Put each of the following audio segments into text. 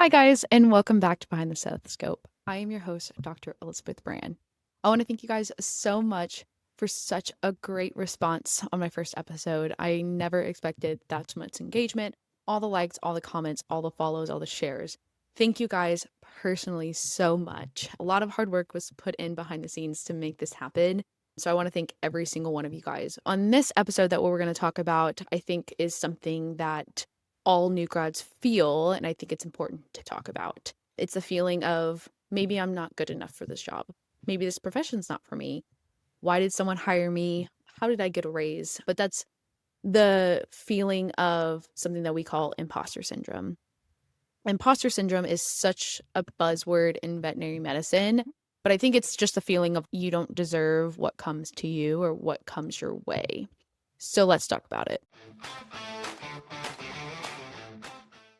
Hi, guys, and welcome back to Behind the Stethoscope. I am your host, Dr. Elizabeth Brann. I want to thank you guys so much for such a great response on my first episode. I never expected that much engagement, all the likes, all the comments, all the follows, all the shares. Thank you guys personally so much. A lot of hard work was put in behind the scenes to make this happen. So I want to thank every single one of you guys. On this episode, that what we're going to talk about, I think is something that all new grads feel, and I think it's important to talk about. It's a feeling of maybe I'm not good enough for this job. Maybe this profession's not for me. Why did someone hire me? How did I get a raise? But that's the feeling of something that we call imposter syndrome. Imposter syndrome is such a buzzword in veterinary medicine, but I think it's just the feeling of you don't deserve what comes to you or what comes your way. So let's talk about it.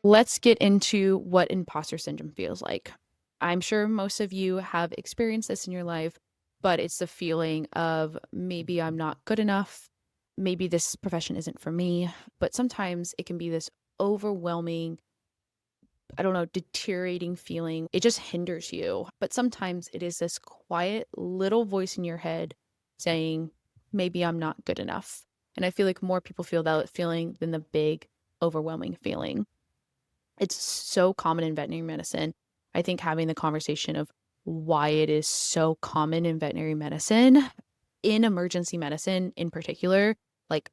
Let's get into what imposter syndrome feels like. I'm sure most of you have experienced this in your life, but it's the feeling of maybe I'm not good enough. Maybe this profession isn't for me. But sometimes it can be this overwhelming, I don't know, deteriorating feeling. It just hinders you. But sometimes it is this quiet little voice in your head saying, maybe I'm not good enough. And I feel like more people feel that feeling than the big, overwhelming feeling. It's so common in veterinary medicine. I think having the conversation of why it is so common in veterinary medicine, in emergency medicine in particular, like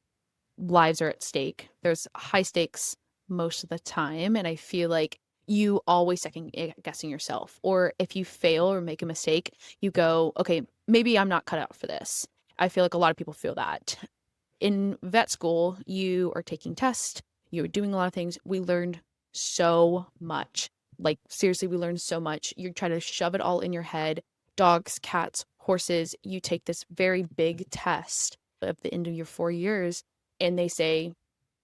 lives are at stake. There's high stakes most of the time. And I feel like you always second guessing yourself. Or if you fail or make a mistake, you go, okay, maybe I'm not cut out for this. I feel like a lot of people feel that. In vet school, you are taking tests, you're doing a lot of things. We learned so much. Like, seriously, we learned so much. You try to shove it all in your head. Dogs, cats, horses, you take this very big test at the end of your 4 years, and they say,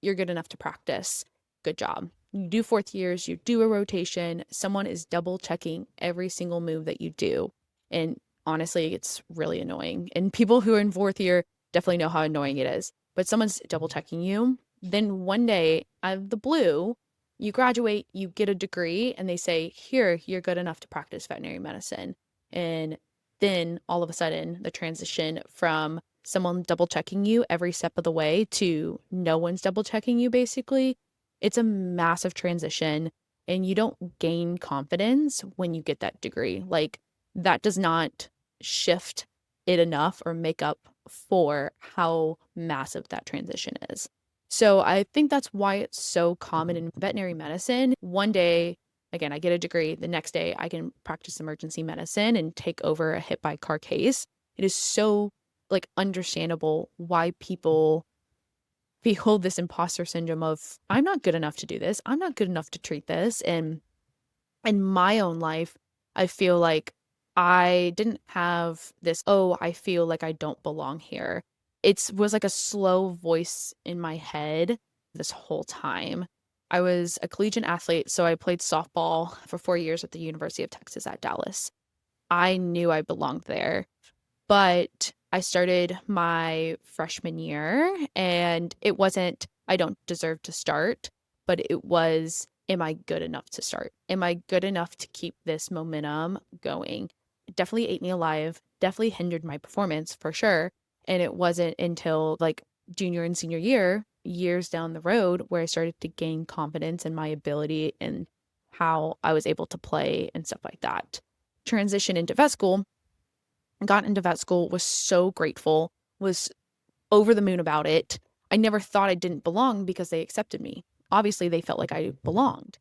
you're good enough to practice. Good job. You do fourth years, you do a rotation. Someone is double checking every single move that you do. And honestly, it's really annoying. And people who are in fourth year definitely know how annoying it is. But someone's double checking you. Then one day, out of the blue, you graduate, you get a degree, and they say, here, you're good enough to practice veterinary medicine. And then all of a sudden, the transition from someone double checking you every step of the way to no one's double checking you, basically, it's a massive transition. And you don't gain confidence when you get that degree. Like, that does not shift it enough or make up for how massive that transition is. So I think that's why it's so common in veterinary medicine. One day, again, I get a degree. The next day, I can practice emergency medicine and take over a hit by car case. It is so like understandable why people feel this imposter syndrome of I'm not good enough to do this. I'm not good enough to treat this. And in my own life, I feel like I didn't have this, oh, I feel like I don't belong here. It was like a slow voice in my head this whole time. I was a collegiate athlete, so I played softball for 4 years at the University of Texas at Dallas. I knew I belonged there, but I started my freshman year and it wasn't, I don't deserve to start, but it was, am I good enough to start? Am I good enough to keep this momentum going? It definitely ate me alive, definitely hindered my performance for sure. And it wasn't until like junior and senior year, years down the road, where I started to gain confidence in my ability and how I was able to play and stuff like that. Transition into vet school, got into vet school, was so grateful, was over the moon about it. I never thought I didn't belong because they accepted me. Obviously, they felt like I belonged.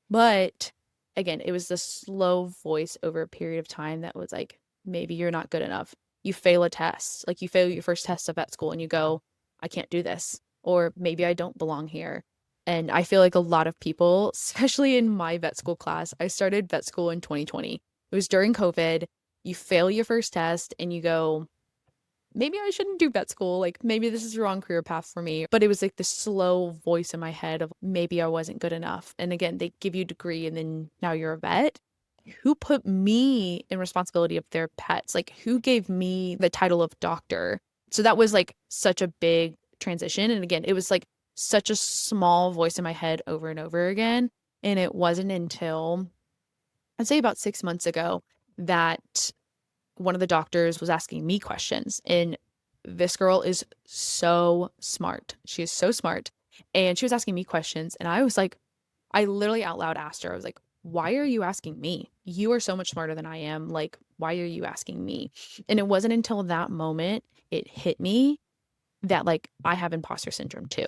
But again, it was the slow voice over a period of time that was like, maybe you're not good enough. You fail a test, like you fail your first test of vet school and you go, I can't do this. Or maybe I don't belong here. And I feel like a lot of people, especially in my vet school class, I started vet school in 2020. It was during COVID. You fail your first test and you go, maybe I shouldn't do vet school. Like, maybe this is the wrong career path for me. But it was like this slow voice in my head of maybe I wasn't good enough. And again, they give you a degree and then now you're a vet. Who put me in responsibility of their pets? Like, who gave me the title of doctor? So that was like such a big transition. And again, it was like such a small voice in my head over and over again. And it wasn't until, I'd say about 6 months ago, that one of the doctors was asking me questions. And this girl is so smart. She is so smart. And she was asking me questions. And I was like, I literally out loud asked her, I was like, why are you asking me? You are so much smarter than I am. Like, why are you asking me? And it wasn't until that moment it hit me that, like, I have imposter syndrome too.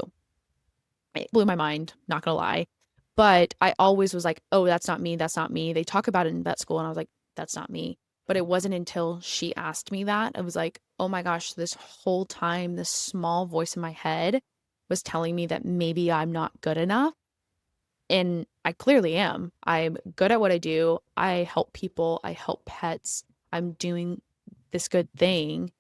It blew my mind, not gonna lie. But I always was like, oh, that's not me. That's not me. They talk about it in vet school. And I was like, that's not me. But it wasn't until she asked me that, I was like, oh my gosh, this whole time, this small voice in my head was telling me that maybe I'm not good enough. And I clearly am. I'm good at what I do. I help people, I help pets. I'm doing this good thing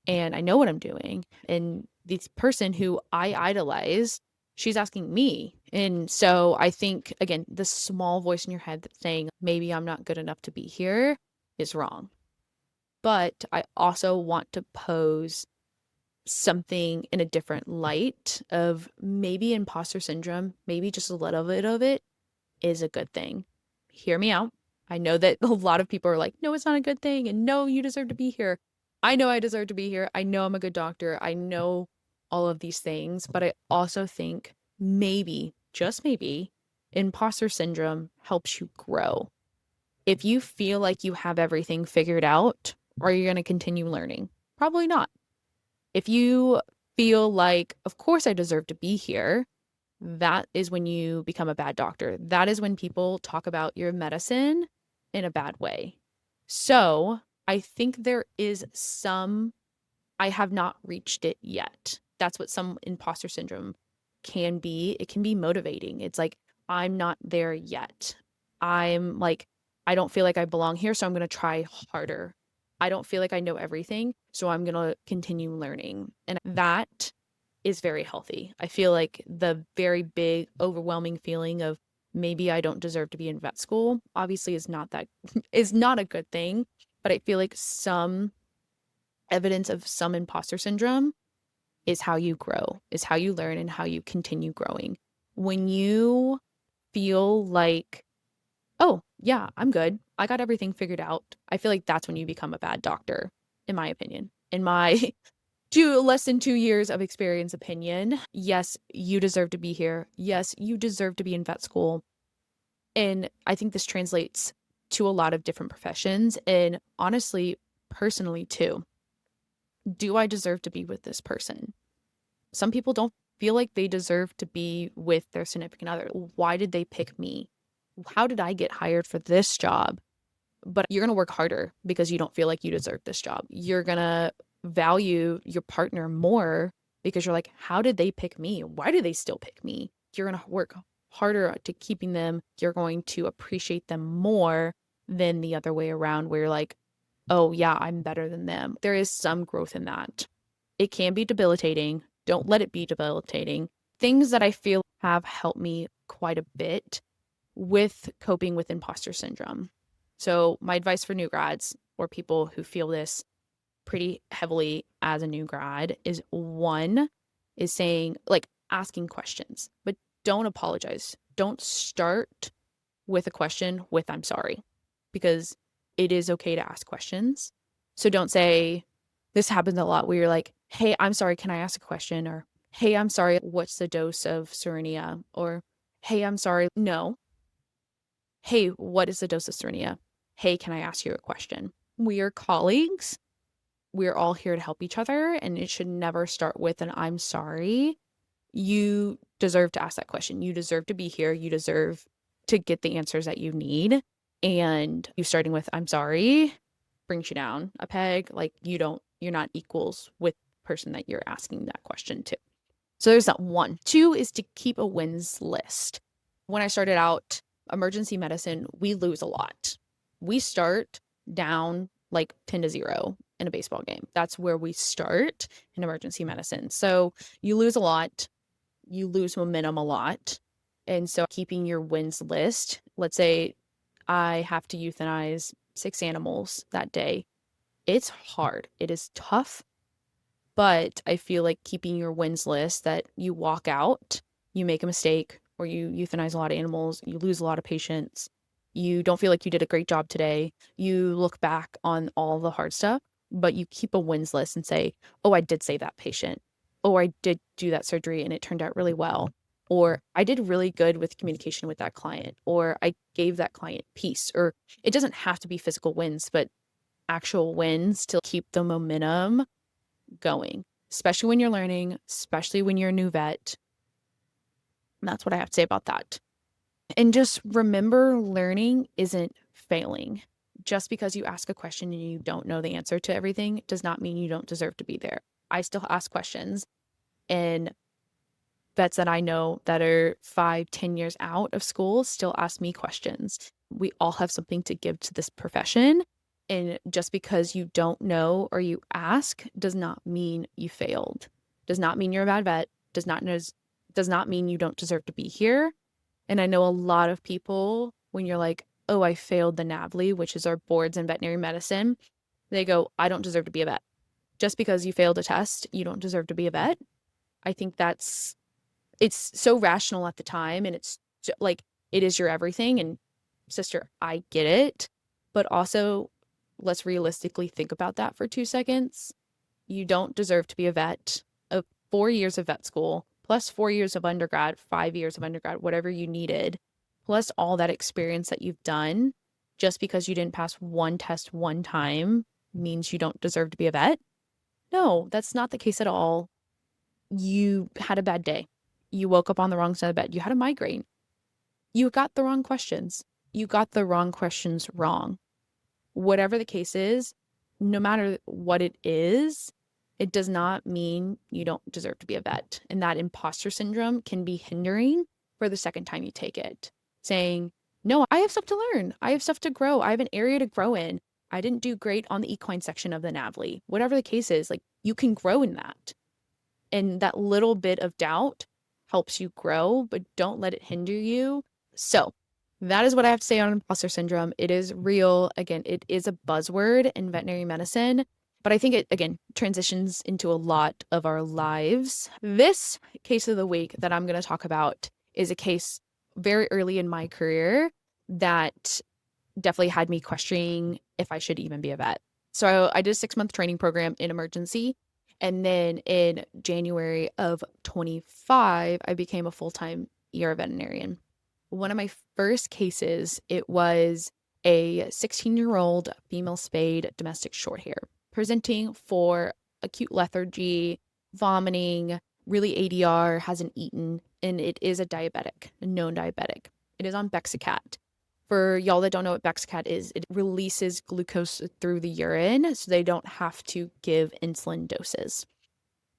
and I know what I'm doing. And this person who I idolize, she's asking me. And so I think, again, the small voice in your head that's saying, maybe I'm not good enough to be here is wrong. But I also want to pose something in a different light of maybe imposter syndrome, maybe just a little bit of it is a good thing. Hear me out. I know that a lot of people are like, no, it's not a good thing. And no, you deserve to be here. I know I deserve to be here. I know I'm a good doctor. I know all of these things. But I also think maybe, just maybe, imposter syndrome helps you grow. If you feel like you have everything figured out, are you going to continue learning? Probably not. If you feel like, of course, I deserve to be here, that is when you become a bad doctor. That is when people talk about your medicine in a bad way. So I think there is some, I have not reached it yet. That's what some imposter syndrome can be. It can be motivating. It's like, I'm not there yet. I'm like, I don't feel like I belong here, so I'm going to try harder. I don't feel like I know everything, so I'm going to continue learning. And that is very healthy. I feel like the very big, overwhelming feeling of maybe I don't deserve to be in vet school obviously is not that is not a good thing, but I feel like some evidence of some imposter syndrome is how you grow, is how you learn and how you continue growing. When you feel like, oh, yeah, I'm good. I got everything figured out. I feel like that's when you become a bad doctor, in my opinion. In my less than 2 years of experience opinion, yes, you deserve to be here. Yes, you deserve to be in vet school. And I think this translates to a lot of different professions and honestly, personally too. Do I deserve to be with this person? Some people don't feel like they deserve to be with their significant other. Why did they pick me? How did I get hired for this job? But you're going to work harder because you don't feel like you deserve this job. You're going to value your partner more because you're like, how did they pick me? Why do they still pick me? You're going to work harder to keeping them. You're going to appreciate them more than the other way around where you're like, oh, yeah, I'm better than them. There is some growth in that. It can be debilitating. Don't let it be debilitating. Things that I feel have helped me quite a bit with coping with imposter syndrome. So, my advice for new grads or people who feel this pretty heavily as a new grad is one, is saying, like, asking questions, but don't apologize. Don't start with a question with I'm sorry, because it is okay to ask questions. So, don't say, this happens a lot where you're like, hey, I'm sorry, can I ask a question? Or, hey, I'm sorry, what's the dose of Cerenia? Or, hey, I'm sorry, no. Hey, what is the dose of Cerenia? Hey, can I ask you a question? We are colleagues. We're all here to help each other, and it should never start with an I'm sorry. You deserve to ask that question. You deserve to be here. You deserve to get the answers that you need. And you starting with I'm sorry brings you down a peg. Like you're not equals with the person that you're asking that question to. So there's that one. Two is to keep a wins list. When I started out emergency medicine, we lose a lot. We start down like 10-0 in a baseball game. That's where we start in emergency medicine. So you lose a lot, you lose momentum a lot. And so keeping your wins list, let's say I have to euthanize 6 animals that day. It's hard. It is tough. But I feel like keeping your wins list that you walk out, you make a mistake, or you euthanize a lot of animals, you lose a lot of patients, you don't feel like you did a great job today, you look back on all the hard stuff, but you keep a wins list and say, oh, I did save that patient. Oh, I did do that surgery and it turned out really well. Or I did really good with communication with that client, or I gave that client peace. Or it doesn't have to be physical wins, but actual wins to keep the momentum going, especially when you're learning, especially when you're a new vet. And that's what I have to say about that. And just remember, learning isn't failing. Just because you ask a question and you don't know the answer to everything does not mean you don't deserve to be there. I still ask questions, and vets that I know that are 5, 10 years out of school still ask me questions. We all have something to give to this profession. And just because you don't know or you ask does not mean you failed, does not mean you're a bad vet, does not mean you don't deserve to be here. And I know a lot of people, when you're like, oh, I failed the NAVLE, which is our boards in veterinary medicine, they go, I don't deserve to be a vet. Just because you failed a test, you don't deserve to be a vet. I think it's so rational at the time, and it's like, it is your everything. And sister, I get it. But also, let's realistically think about that for 2 seconds. You don't deserve to be a vet. Of 4 years of vet school, plus 4 years of undergrad, 5 years of undergrad, whatever you needed, plus all that experience that you've done, just because you didn't pass one test one time means you don't deserve to be a vet? No, that's not the case at all. You had a bad day. You woke up on the wrong side of the bed. You had a migraine. You got the wrong questions. You got the wrong questions wrong. Whatever the case is, no matter what it is, it does not mean you don't deserve to be a vet. And that imposter syndrome can be hindering for the second time you take it. Saying, no, I have stuff to learn. I have stuff to grow. I have an area to grow in. I didn't do great on the equine section of the NAVLE. Whatever the case is, like, you can grow in that. And that little bit of doubt helps you grow, but don't let it hinder you. So that is what I have to say on imposter syndrome. It is real. Again, it is a buzzword in veterinary medicine, but I think it, again, transitions into a lot of our lives. This case of the week that I'm going to talk about is a case very early in my career that definitely had me questioning if I should even be a vet. So I did a 6-month training program in emergency. And then in January of 25, I became a full-time ER veterinarian. One of my first cases, it was a 16-year-old female spayed domestic shorthair presenting for acute lethargy, vomiting, really ADR, hasn't eaten, and it is a diabetic, a known diabetic. It is on Bexacat. For y'all that don't know what Bexacat is, it releases glucose through the urine so they don't have to give insulin doses.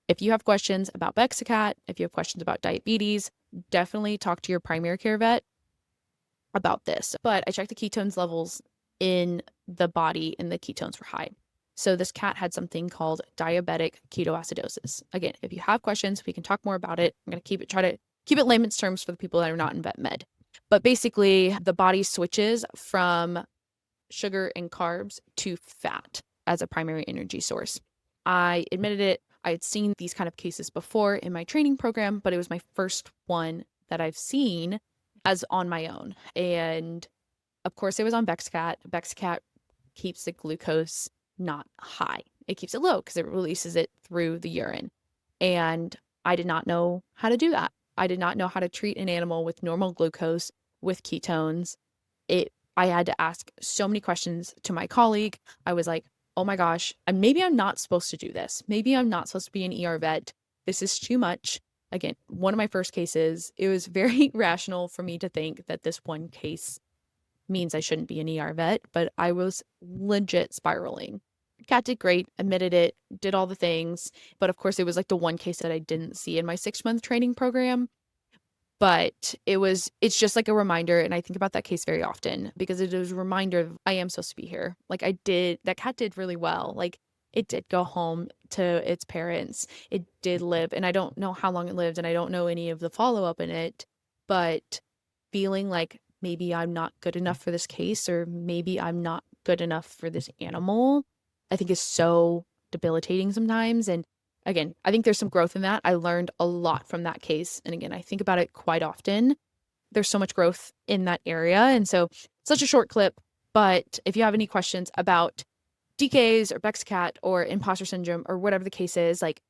If you have questions about Bexacat, if you have questions about diabetes, definitely talk to your primary care vet about this. But I checked the ketones levels in the body, and the ketones were high. So this cat had something called diabetic ketoacidosis. Again, if you have questions, we can talk more about it. I'm going to try to keep it layman's terms for the people that are not in vet med. But basically, the body switches from sugar and carbs to fat as a primary energy source. I admitted it. I had seen these kind of cases before in my training program, but it was my first one that I've seen as on my own. And of course, it was on Bexacat. Bexacat keeps the glucose not high. It keeps it low because it releases it through the urine. And I did not know how to do that. I did not know how to treat an animal with normal glucose with ketones. I had to ask so many questions to my colleague. I was like, oh my gosh, maybe I'm not supposed to do this. Maybe I'm not supposed to be an ER vet. This is too much. Again, one of my first cases, it was very rational for me to think that this one case means I shouldn't be an ER vet, but I was legit spiraling. Cat did great, admitted it, did all the things. But of course, it was like the one case that I didn't see in my 6-month training program. But it's just like a reminder. And I think about that case very often because it is a reminder of I am supposed to be here. Like that cat did really well. Like it did go home to its parents. It did live. And I don't know how long it lived and I don't know any of the follow-up in it, but feeling like maybe I'm not good enough for this case or maybe I'm not good enough for this animal, I think is so debilitating sometimes. And again, I think there's some growth in that. I learned a lot from that case. And again, I think about it quite often. there's so much growth in that area. And so such a short clip, but if you have any questions about DKs or Bexcat or imposter syndrome or whatever the case is, like,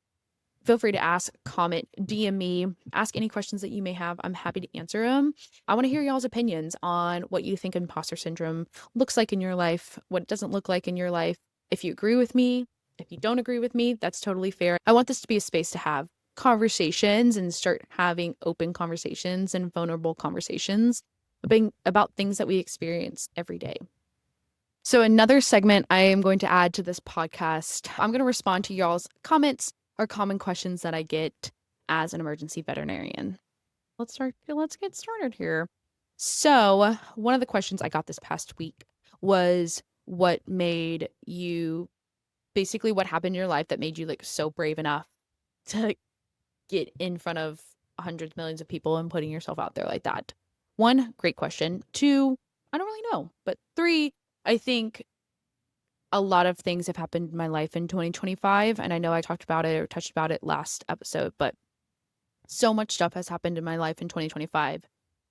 feel free to ask, comment, DM me, ask any questions that you may have. I'm happy to answer them. I want to hear y'all's opinions on what you think imposter syndrome looks like in your life, what it doesn't look like in your life. If you agree with me, if you don't agree with me, that's totally fair. I want this to be a space to have conversations and start having open conversations and vulnerable conversations about things that we experience every day. So another segment I am going to add to this podcast, I'm going to respond to y'all's comments or common questions that I get as an emergency veterinarian. Let's get started here. So one of the questions I got this past week was what happened in your life that made you like so brave enough to get in front of hundreds, millions of people and putting yourself out there like that. 1, great question. 2, I don't really know. But 3, I think a lot of things have happened in my life in 2025. And I know I touched about it last episode, but so much stuff has happened in my life in 2025.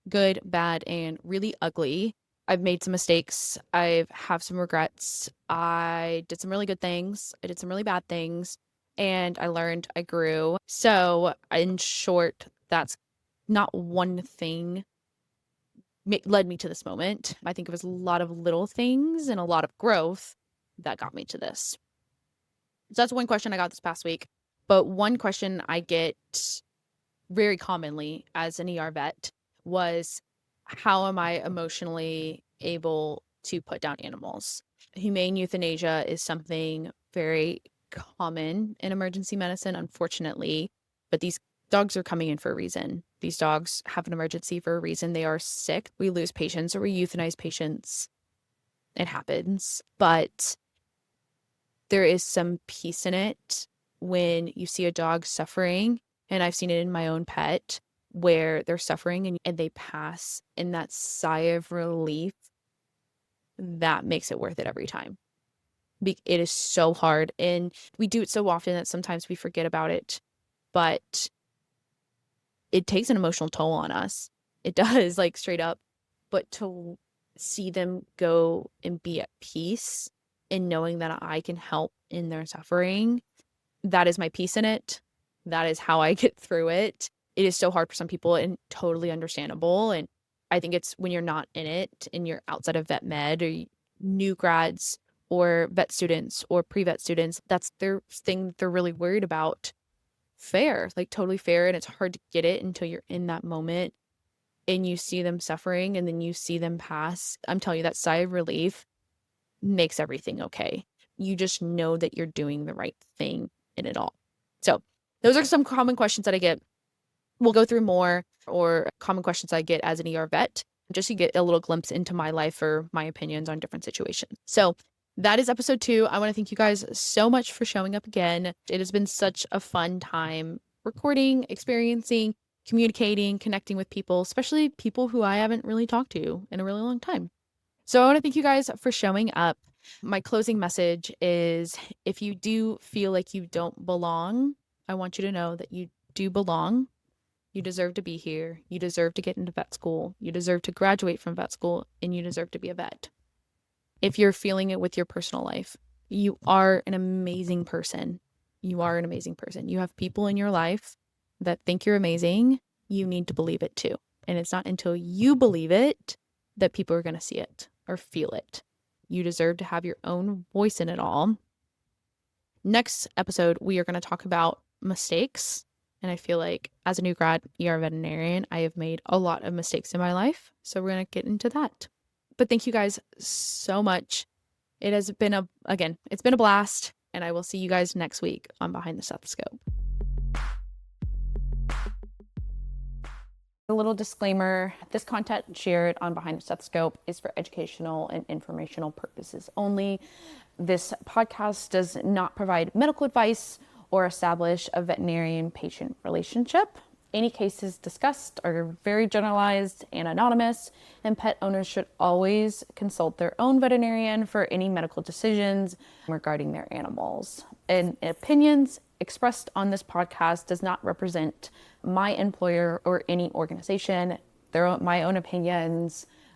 Good, bad, and really ugly. I've made some mistakes. I have some regrets. I did some really good things. I did some really bad things. And I learned, I grew. So in short, that's not one thing led me to this moment. I think it was a lot of little things and a lot of growth that got me to this. So that's one question I got this past week. But one question I get very commonly as an ER vet was, how am I emotionally able to put down animals? Humane euthanasia is something very common in emergency medicine, unfortunately, but these dogs are coming in for a reason. These dogs have an emergency for a reason. They are sick. We lose patients or we euthanize patients. It happens, but there is some peace in it when you see a dog suffering, and I've seen it in my own pet where they're suffering and they pass, and that sigh of relief, that makes it worth it every time. It is so hard, and we do it so often that sometimes we forget about it, but it takes an emotional toll on us. It does, like, straight up. But to see them go and be at peace and knowing that I can help in their suffering, that is my peace in it. That is how I get through it. It is so hard for some people and totally understandable. And I think it's when you're not in it and you're outside of vet med or new grads or vet students or pre-vet students, that's their thing they're really worried about. Fair, like totally fair. And it's hard to get it until you're in that moment and you see them suffering and then you see them pass. I'm telling you, that sigh of relief makes everything okay. You just know that you're doing the right thing in it all. So those are some common questions that I get. We'll go through more or common questions I get as an ER vet, just to get a little glimpse into my life or my opinions on different situations. So that is episode 2. I want to thank you guys so much for showing up again. It has been such a fun time recording, experiencing, communicating, connecting with people, especially people who I haven't really talked to in a really long time. So I want to thank you guys for showing up. My closing message is, if you do feel like you don't belong, I want you to know that you do belong. You deserve to be here. You deserve to get into vet school. You deserve to graduate from vet school, and you deserve to be a vet. If you're feeling it with your personal life, you are an amazing person. You are an amazing person. You have people in your life that think you're amazing. You need to believe it too. And it's not until you believe it that people are going to see it or feel it. You deserve to have your own voice in it all. Next episode, we are going to talk about mistakes. And I feel like as a new grad ER veterinarian, I have made a lot of mistakes in my life. So we're going to get into that. But thank you guys so much. It has been it's been a blast. And I will see you guys next week on Behind the Stethoscope. A little disclaimer, this content shared on Behind the Stethoscope is for educational and informational purposes only. This podcast does not provide medical advice or establish a veterinarian-patient relationship. Any cases discussed are very generalized and anonymous, and pet owners should always consult their own veterinarian for any medical decisions regarding their animals. And opinions expressed on this podcast does not represent my employer or any organization. my own opinions,